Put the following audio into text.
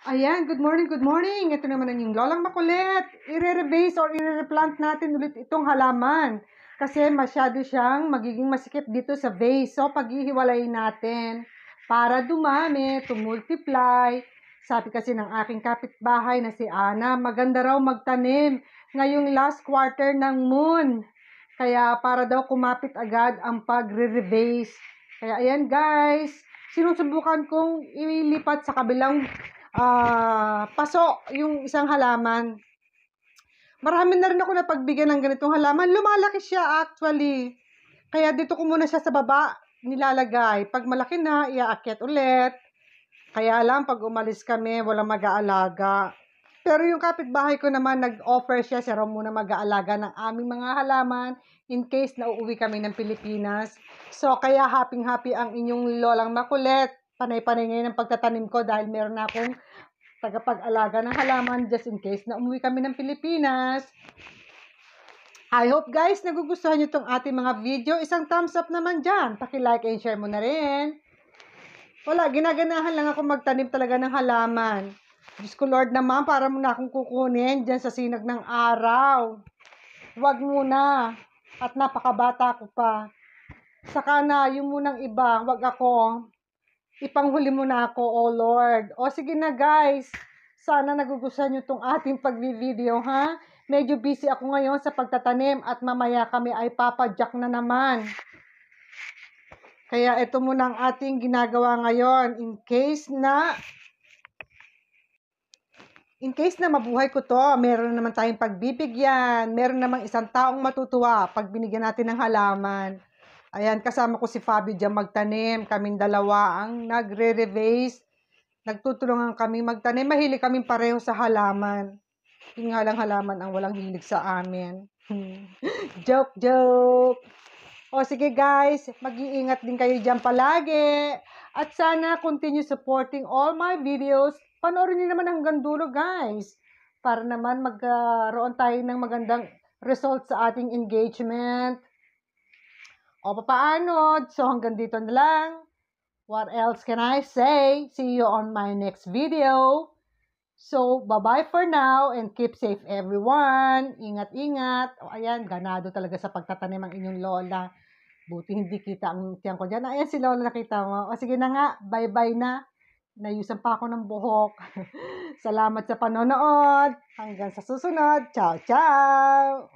Ayan, good morning, good morning. Ito naman ang yung Lolang Makulit. I-rebase or i-replant natin ulit itong halaman. Kasi masyado siyang magiging masikip dito sa vase. So, paghihiwalayin natin para dumami, to multiply. Sabi kasi ng aking kapitbahay na si Ana, maganda raw magtanim ngayong last quarter ng moon. Kaya para daw kumapit agad ang pagre-rebase. Kaya ayan guys, sinusubukan kong ilipat sa kabilang paso yung isang halaman. Marami na rin ako napagbigyan ng ganitong halaman. Lumalaki siya actually. Kaya dito ko muna siya sa baba nilalagay. Pag malaki na, iaakyat ulit. Kaya lang, pag umalis kami, walang mag-aalaga. Pero yung kapitbahay ko naman, nag-offer siya raw muna mag-aalaga ng aming mga halaman in case na uuwi kami ng Pilipinas. So, kaya happy-happy ang inyong Lolang Makulit. Panay-panay ngayon ang pagtatanim ko dahil meron na akong tagapag-alaga ng halaman just in case na umuwi kami ng Pilipinas. I hope guys, nagugustuhan nyo itong ating mga video. Isang thumbs up naman dyan. Paki-like and share mo na rin. Wala, ginaganahan lang ako magtanim talaga ng halaman. Diyos ko Lord naman, para mo na akong kukunin dyan sa sinag ng araw. Huwag muna. At napakabata ko pa. Saka na, yung munang iba, huwag ako. Ipanghuli mo na ako, oh Lord. O sige na guys, sana nagugustuhan nyo itong ating pagbi-video, ha? Medyo busy ako ngayon sa pagtatanim at mamaya kami ay papadyak na naman. Kaya ito muna ang ating ginagawa ngayon in case na mabuhay ko to, meron naman tayong pagbibigyan, meron namang isang taong matutuwa pag binigyan natin ng halaman. Ayan, kasama ko si Fabi dyan magtanim. Kaming dalawa ang nagre-revase. Nagtutulungan kami magtanim. Mahilig kaming pareho sa halaman. Yung nga lang halaman ang walang hilig sa amin. Joke, joke. O sige guys, mag-iingat din kayo dyan palagi. At sana continue supporting all my videos. Panoorin niyo naman hanggang dulo guys. Para naman magkaroon tayo ng magandang result sa ating engagement. O paano? So hanggang dito na lang. What else can I say? See you on my next video. So, bye-bye for now and keep safe everyone. Ingat-ingat. O ayan, ganado talaga sa pagtatanim ang inyong lola. Buti hindi kita ang tiyan ko dyan. Ayan si lola, nakita mo. O sige na nga, bye-bye na. Nayusan pa ako ng buhok. Salamat sa panonood. Hanggang sa susunod. Ciao, ciao!